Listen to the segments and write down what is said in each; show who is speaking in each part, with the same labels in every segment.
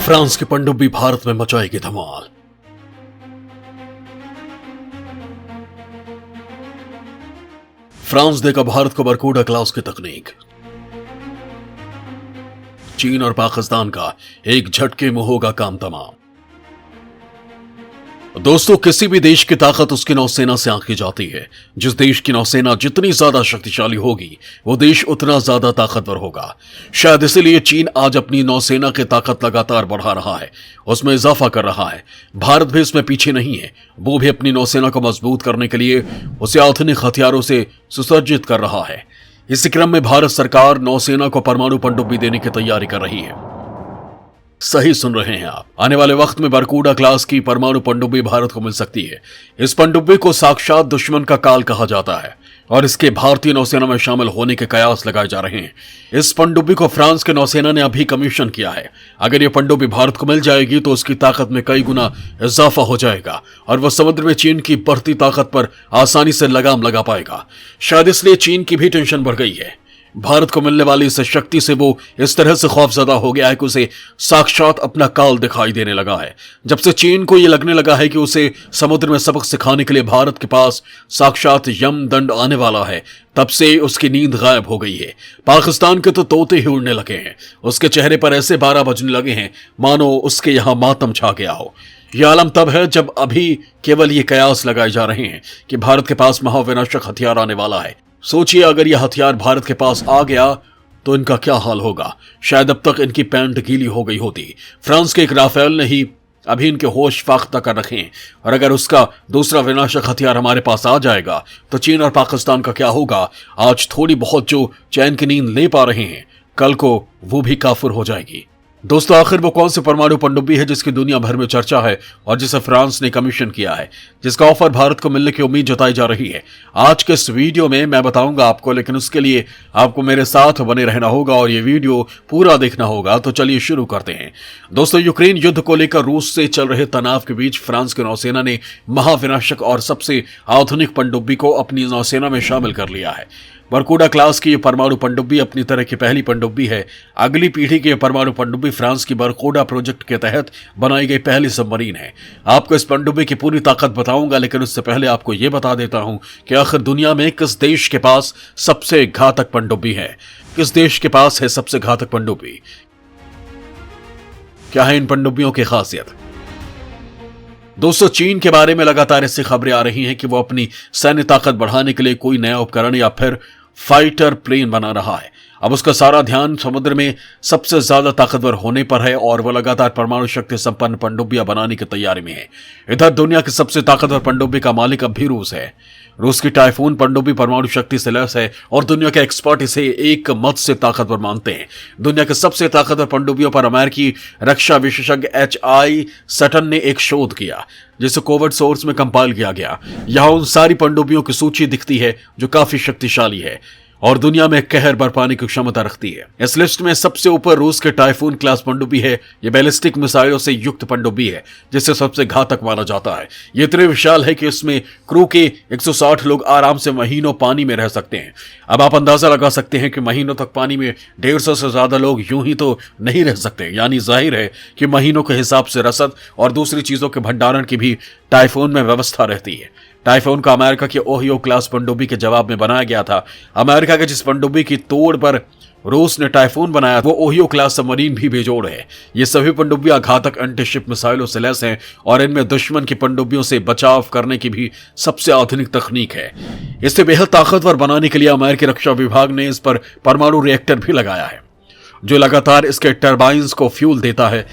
Speaker 1: France की पनडुब्बी भारत में मचाएगी धमाल। फ्रांस देगा भारत को बरमूडा क्लास की तकनीक। चीन और पाकिस्तान का एक झटके में होगा काम तमाम। दोस्तों, किसी भी देश की ताकत उसकी नौसेना से आंकी जाती है। जिस देश की नौसेना जितनी ज्यादा शक्तिशाली होगी, वो देश उतना ज्यादा ताकतवर होगा। शायद इसीलिए चीन आज अपनी नौसेना की ताकत लगातार बढ़ा रहा है, उसमें इजाफा कर रहा है। भारत भी इसमें पीछे नहीं है। वो भी अपनी नौसेना को मजबूत करने के लिए उसे आधुनिक हथियारों से सुसज्जित कर रहा है। इसी क्रम में भारत सरकार नौसेना को परमाणु पनडुब्बी देने की तैयारी कर रही है। सही सुन रहे हैं आप, आने वाले वक्त में बरमूडा क्लास की परमाणु पनडुब्बी भारत को मिल सकती है। इस पनडुब्बी को साक्षात दुश्मन का काल कहा जाता है और इसके भारतीय नौसेना में शामिल होने के कयास लगाए जा रहे हैं। इस पनडुब्बी को फ्रांस के नौसेना ने अभी कमीशन किया है। अगर यह पनडुब्बी भारत को मिल जाएगी तो उसकी ताकत में कई गुना इजाफा हो जाएगा और वह समुद्र में चीन की बढ़ती ताकत पर आसानी से लगाम लगा पाएगा। शायद इसलिए चीन की भी टेंशन बढ़ गई है। भारत को मिलने वाली इस शक्ति से वो इस तरह से खौफजदा हो गया है कि उसे साक्षात अपना काल दिखाई देने लगा है। जब से चीन को यह लगने लगा है कि उसे समुद्र में सबक सिखाने के लिए भारत के पास साक्षात यमदंड आने वाला है, तब से उसकी नींद गायब हो गई है। पाकिस्तान के तो तोते ही उड़ने लगे हैं। उसके चेहरे पर ऐसे 12 बजने लगे हैं मानो उसके यहां मातम छा गया हो। यह आलम तब है जब अभी केवल ये कयास लगाए जा रहे हैं कि भारत के पास महाविनाशक हथियार आने वाला है। सोचिए, अगर यह हथियार भारत के पास आ गया तो इनका क्या हाल होगा। शायद अब तक इनकी पैंट गीली हो गई होती। फ्रांस के एक राफेल ने ही अभी इनके होश फाख्ता कर रखे हैं, और अगर उसका दूसरा विनाशक हथियार हमारे पास आ जाएगा तो चीन और पाकिस्तान का क्या होगा। आज थोड़ी बहुत जो चैन की नींद ले पा रहे हैं, कल को वो भी काफिर हो जाएगी। दोस्तों, आखिर वो कौन सी परमाणु पनडुब्बी है जिसकी दुनिया भर में चर्चा है और जिसे फ्रांस ने कमीशन किया है, जिसका ऑफर भारत को मिलने की उम्मीद जताई जा रही है? आज के इस वीडियो में मैं बताऊंगा आपको, लेकिन उसके लिए आपको मेरे साथ बने रहना होगा और ये वीडियो पूरा देखना होगा। तो चलिए शुरू करते हैं। दोस्तों, यूक्रेन युद्ध को लेकर रूस से चल रहे तनाव के बीच फ्रांस की नौसेना ने महाविनाशक और सबसे आधुनिक पनडुब्बी को अपनी नौसेना में शामिल कर लिया है। बरमूडा क्लास की परमाणु पनडुब्बी अपनी तरह की पहली पनडुब्बी है। अगली पीढ़ी की परमाणु पनडुब्बी फ्रांस की बरमूडा प्रोजेक्ट के तहत बनाई गई पहली सबमरीन है। आपको इस पनडुब्बी की पूरी ताकत बताऊंगा, लेकिन उससे पहले आपको यह बता देता हूं कि आखिर दुनिया में किस देश के पास सबसे घातक पनडुब्बी है। किस देश के पास है सबसे घातक पनडुब्बी? क्या है इन पनडुब्बियों की खासियत? दोस्तों, चीन के बारे में लगातार ऐसी खबरें आ रही हैं कि वो अपनी सैन्य ताकत बढ़ाने के लिए कोई नया उपकरण या फिर फाइटर प्लेन बना रहा है। अब उसका सारा ध्यान समुद्र में सबसे ज्यादा ताकतवर होने पर है और वह लगातार परमाणु शक्ति संपन्न पनडुब्बियां बनाने की तैयारी में है। इधर दुनिया की सबसे ताकतवर पनडुब्बी का मालिक अब भी रूस है। रूस की टाइफून पनडुब्बी परमाणु शक्ति से लैस है और दुनिया के एक्सपर्ट इसे एक मत से ताकतवर मानते हैं। दुनिया के सबसे ताकतवर पनडुब्बियों पर अमेरिकी रक्षा विशेषज्ञ HI सटन ने एक शोध किया, जिसे कोविड सोर्स में कंपाइल किया गया। यहां उन सारी पनडुब्बियों की सूची दिखती है जो काफी शक्तिशाली है और दुनिया में कहर बरपाने की क्षमता रखती है। इस लिस्ट में सबसे ऊपर रूस के टाइफून क्लास पनडुब्बी है। यह बैलिस्टिक मिसाइलों से युक्त पनडुब्बी है, जिसे सबसे घातक माना जाता है। यह इतने विशाल है कि इसमें क्रू के 160 लोग आराम से महीनों पानी में रह सकते हैं। अब आप अंदाजा लगा सकते हैं कि महीनों तक पानी में 150 से ज्यादा लोग यूं ही तो नहीं रह सकते। यानी जाहिर है कि महीनों के हिसाब से रसद और दूसरी चीजों के भंडारण की भी टाइफून में व्यवस्था रहती है। टाइफून का अमेरिका की ओहियो क्लास पनडुब्बी के जवाब में बनाया गया था। अमेरिका के जिस पनडुब्बी की तोड़ पर रूस ने टाइफून बनाया, वो ओहियो क्लास सबमरीन भी बेजोड़ है। ये सभी पनडुब्बियां घातक एंटीशिप मिसाइलों से लैस हैं और इनमें दुश्मन की पनडुब्बियों से बचाव करने की भी सबसे आधुनिक तकनीक है। इसे बेहद ताकतवर बनाने के लिए अमेरिकी रक्षा विभाग ने इस पर परमाणु रिएक्टर भी लगाया है, जो लगातार इसके टर्बाइंस को फ्यूल देता है।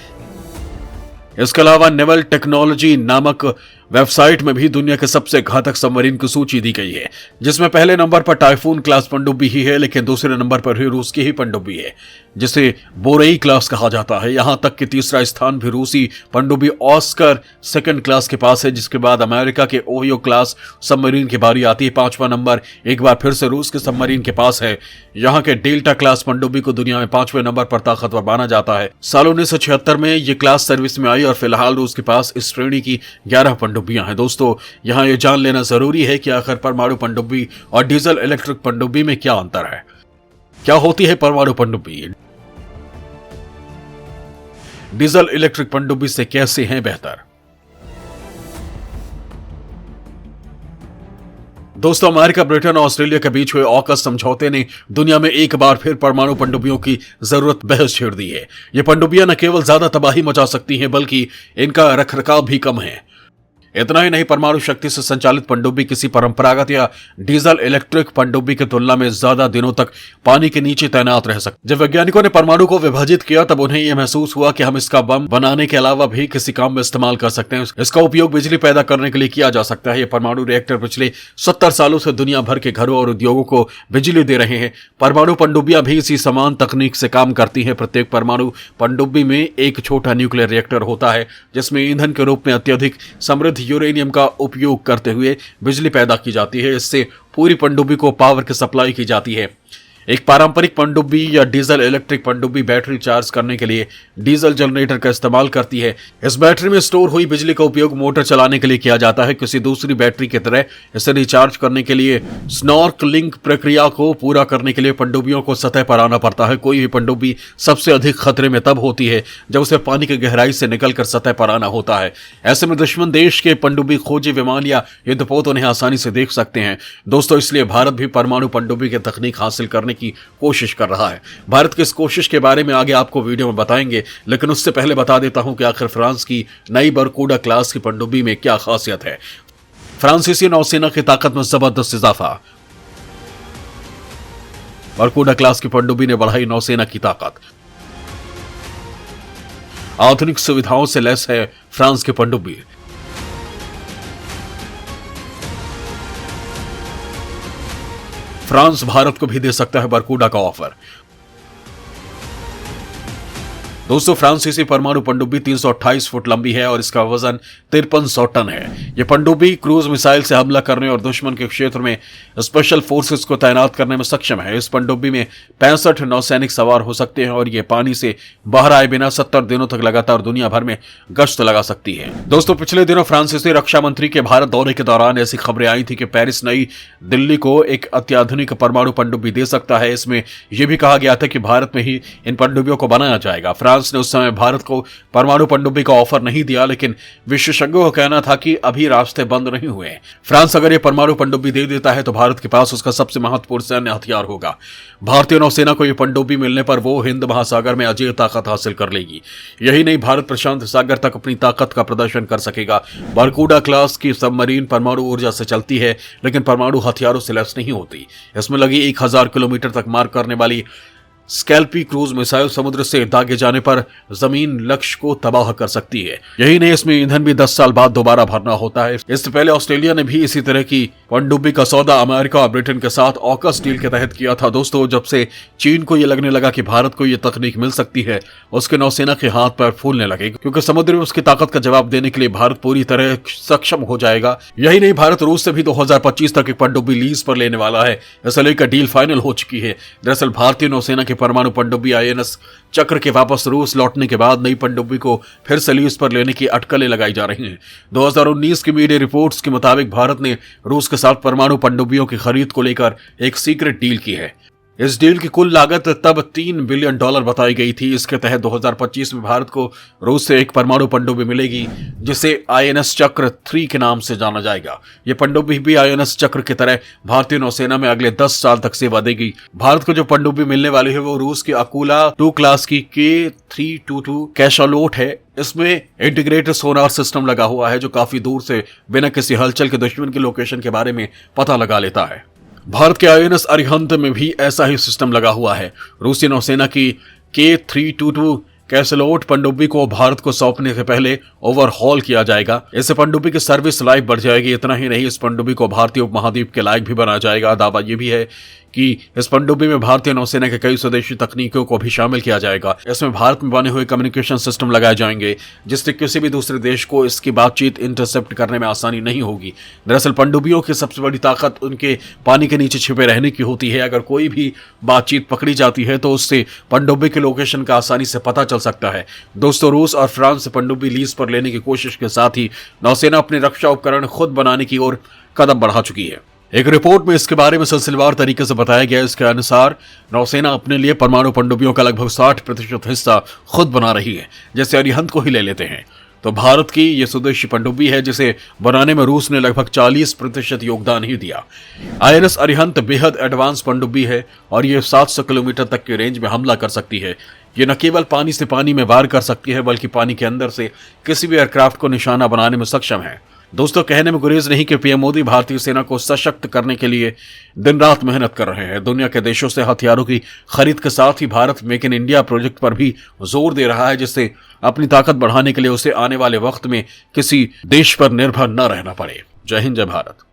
Speaker 1: इसके अलावा नेवल टेक्नोलॉजी नामक वेबसाइट में भी दुनिया के सबसे घातक सबमरीन की सूची दी गई है, जिसमें पहले नंबर पर टाइफून क्लास पनडुब्बी ही है, लेकिन दूसरे नंबर पर भी रूस की ही पनडुब्बी है, जिसे बोरेई क्लास कहा जाता है। यहां तक कि तीसरा स्थान भी रूसी पनडुब्बी ऑस्कर सेकंड क्लास के पास है, जिसके बाद अमेरिका के ओहियो क्लास सबमरीन की बारी आती है। 5वां नंबर एक बार फिर से रूस के सबमरीन के पास है। यहां के डेल्टा क्लास पनडुब्बी को दुनिया में 5वें नंबर पर ताकतवर माना जाता है। साल 1976 में यह क्लास सर्विस में आई और फिलहाल रूस के पास इस श्रेणी की 11 पनडुब्बियां हैं। दोस्तों, यहां यह जान लेना जरूरी है कि आखिर परमाणु पनडुब्बी और डीजल इलेक्ट्रिक पनडुब्बी में क्या अंतर है। क्या होती है परमाणु पनडुब्बी? डीजल इलेक्ट्रिक पनडुब्बी से कैसे हैं बेहतर। दोस्तों, अमेरिका, ब्रिटेन और ऑस्ट्रेलिया के बीच हुए ऑकस समझौते ने दुनिया में एक बार फिर परमाणु पनडुब्बियों की जरूरत बहस छेड़ दी है। ये पनडुब्बियां न केवल ज्यादा तबाही मचा सकती हैं, बल्कि इनका रखरखाव भी कम है। इतना ही नहीं, परमाणु शक्ति से संचालित पनडुब्बी किसी परंपरागत या डीजल इलेक्ट्रिक पनडुब्बी की तुलना में ज्यादा दिनों तक पानी के नीचे तैनात रह सकते। जब वैज्ञानिकों ने परमाणु को विभाजित किया, तब उन्हें यह महसूस हुआ कि हम इसका बम बनाने के अलावा भी किसी काम में इस्तेमाल कर सकते हैं। इसका उपयोग बिजली पैदा करने के लिए किया जा सकता है। ये परमाणु रिएक्टर पिछले 70 सालों से दुनिया भर के घरों और उद्योगों को बिजली दे रहे हैं। परमाणु पनडुब्बियां भी इसी समान तकनीक से काम करती हैं। प्रत्येक परमाणु पनडुब्बी में एक छोटा न्यूक्लियर रिएक्टर होता है, जिसमें ईंधन के रूप में अत्यधिक समृद्ध यूरेनियम का उपयोग करते हुए बिजली पैदा की जाती है। इससे पूरी पनडुब्बी को पावर की सप्लाई की जाती है। एक पारंपरिक पनडुब्बी या डीजल इलेक्ट्रिक पनडुब्बी बैटरी चार्ज करने के लिए डीजल जनरेटर का इस्तेमाल करती है। इस बैटरी में स्टोर हुई बिजली का उपयोग मोटर चलाने के लिए किया जाता है। किसी दूसरी बैटरी की तरह इसे रिचार्ज करने के लिए स्नॉर्कलिंग प्रक्रिया को पूरा करने के लिए पनडुब्बियों को सतह पर आना पड़ता है। कोई भी पनडुब्बी सबसे अधिक खतरे में तब होती है जब उसे पानी की गहराई से निकलकर सतह पर आना होता है। ऐसे में दुश्मन देश के पनडुब्बी खोजी विमान या युद्धपोत उन्हें आसानी से देख सकते हैं। दोस्तों, इसलिए भारत भी परमाणु पनडुब्बी की तकनीक हासिल करने की कोशिश कर रहा है। भारत की इस कोशिश के बारे में आगे आपको वीडियो में बताएंगे, लेकिन उससे पहले बता देता हूं कि आखिर फ्रांस की नई बरकूडा क्लास की पनडुब्बी में क्या खासियत है। फ्रांसीसी नौसेना की ताकत में जबरदस्त इजाफा। बरकूडा क्लास की पनडुब्बी ने बढ़ाई नौसेना की ताकत। आधुनिक सुविधाओं से लैस है फ्रांस की पनडुब्बी। फ्रांस भारत को भी दे सकता है बरकूडा का ऑफर। दोस्तों, फ्रांसीसी परमाणु पनडुब्बी 328 फुट लंबी है और इसका वजन 5300 टन है। यह पनडुब्बी क्रूज मिसाइल से हमला करने और दुश्मन के क्षेत्र में स्पेशल फोर्सेस को तैनात करने में सक्षम है। इस पनडुब्बी में 65 नौसैनिक सवार हो सकते हैं और यह पानी से बाहर आए बिना 70 दिनों तक लगातार दुनिया भर में गश्त लगा सकती है। दोस्तों, पिछले दिनों फ्रांसीसी रक्षा मंत्री के भारत दौरे के दौरान ऐसी खबरें आई थी कि पेरिस नई दिल्ली को एक अत्याधुनिक परमाणु पनडुब्बी दे सकता है। इसमें यह भी कहा गया था कि भारत में ही इन पनडुब्बियों को बनाया जाएगा। फ्रांस ने उस समय भारत को परमाणु पनडुब्बी का ऑफर नहीं दिया, लेकिन विशेषज्ञों का कहना था कि अभी रास्ते बंद नहीं हुए। फ्रांस अगर यह परमाणु पनडुब्बी दे देता है तो भारत के पास उसका सबसे महत्वपूर्ण सैन्य हथियार होगा। भारतीय नौसेना को यह पनडुब्बी मिलने पर वो हिंद महासागर में अजेय ताकत हासिल कर लेगी। यही नहीं, भारत प्रशांत सागर तक अपनी ताकत का प्रदर्शन कर सकेगा। बरकूडा क्लास की सबमरीन परमाणु ऊर्जा से चलती है, लेकिन परमाणु हथियारों से लैस नहीं होती। इसमें लगी 1000 किलोमीटर तक मार करने वाली स्कैल्पी क्रूज मिसाइल समुद्र से दागे जाने पर जमीन लक्ष्य को तबाह कर सकती है। यही नहीं, इसमें ईंधन भी 10 साल बाद दोबारा भरना होता है। इससे पहले ऑस्ट्रेलिया ने भी इसी तरह की पनडुब्बी का सौदा अमेरिका और ब्रिटेन के साथ ऑकस डील के तहत किया था। दोस्तों, जब से चीन को यह लगने लगा कि भारत को यह तकनीक मिल सकती है, उसके नौसेना के हाथ पैर फूलने लगे, क्योंकि समुद्र में उसकी ताकत का जवाब देने के लिए भारत पूरी तरह सक्षम हो जाएगा। यही नहीं, भारत रूस से भी 2025 तक एक पनडुब्बी लीज पर लेने वाला है। इसे लेकर डील फाइनल हो चुकी है। दरअसल भारतीय नौसेना के परमाणु पनडुब्बी आईएनएस चक्र के वापस रूस लौटने के बाद नई पनडुब्बी को फिर से लीज पर लेने की अटकलें लगाई जा रही हैं। 2019 की मीडिया रिपोर्ट्स के मुताबिक भारत ने रूस के साथ परमाणु पनडुब्बियों की खरीद को लेकर एक सीक्रेट डील की है। इस डील की कुल लागत तब $3 बिलियन बताई गई थी। इसके तहत 2025 में भारत को रूस से एक परमाणु पनडुब्बी मिलेगी, जिसे आईएनएस चक्र 3 के नाम से जाना जाएगा। ये पनडुब्बी भी आईएनएस चक्र की तरह भारतीय नौसेना में अगले 10 साल तक सेवा देगी। भारत को जो पनडुब्बी मिलने वाली है वो रूस की अकूला 2 क्लास की K322 कैशालोट है। इसमें इंटीग्रेटेड सोनार सिस्टम लगा हुआ है, जो काफी दूर से बिना किसी हलचल के दुश्मन की लोकेशन के बारे में पता लगा लेता है। भारत के आईएनएस अरिहंत में भी ऐसा ही सिस्टम लगा हुआ है। रूसी नौसेना की K322 कैसलोट पनडुब्बी को भारत को सौंपने से पहले ओवरहॉल किया जाएगा। इससे पनडुब्बी की सर्विस लाइफ बढ़ जाएगी। इतना ही नहीं, इस पनडुब्बी को भारतीय उपमहाद्वीप के लायक भी बनाया जाएगा। दावा यह भी है कि इस पनडुब्बी में भारतीय नौसेना के कई स्वदेशी तकनीकों को भी शामिल किया जाएगा। इसमें भारत में बने हुए कम्युनिकेशन सिस्टम लगाए जाएंगे, जिससे किसी भी दूसरे देश को इसकी बातचीत इंटरसेप्ट करने में आसानी नहीं होगी। दरअसल पनडुब्बियों की सबसे बड़ी ताकत उनके पानी के नीचे छिपे रहने की होती है। अगर कोई भी बातचीत पकड़ी जाती है तो उससे पनडुब्बी के लोकेशन का आसानी से पता चल सकता है। दोस्तों, रूस और फ्रांस से पनडुब्बी लीज पर लेने की कोशिश के साथ ही नौसेना अपने रक्षा उपकरण खुद बनाने की ओर कदम बढ़ा चुकी है। एक रिपोर्ट में इसके बारे में सिलसिलेवार तरीके से बताया गया। इसके अनुसार नौसेना अपने लिए परमाणु पनडुब्बियों का लगभग 60% हिस्सा खुद बना रही है। जैसे अरिहंत को ही ले लेते हैं तो भारत की यह स्वदेशी पनडुब्बी है जिसे बनाने में रूस ने लगभग 40% योगदान ही दिया। INS अरिहंत बेहद एडवांस पनडुब्बी है और यह 700 किलोमीटर तक की रेंज में हमला कर सकती है। ये न केवल पानी से पानी में वार कर सकती है बल्कि पानी के अंदर से किसी भी एयरक्राफ्ट को निशाना बनाने में सक्षम है। दोस्तों, कहने में गुरेज नहीं कि पीएम मोदी भारतीय सेना को सशक्त करने के लिए दिन रात मेहनत कर रहे हैं। दुनिया के देशों से हथियारों की खरीद के साथ ही Bharat make in India project पर भी जोर दे रहा है, जिससे अपनी ताकत बढ़ाने के लिए उसे आने वाले वक्त में किसी देश पर निर्भर न रहना पड़े। जय हिंद, जय भारत।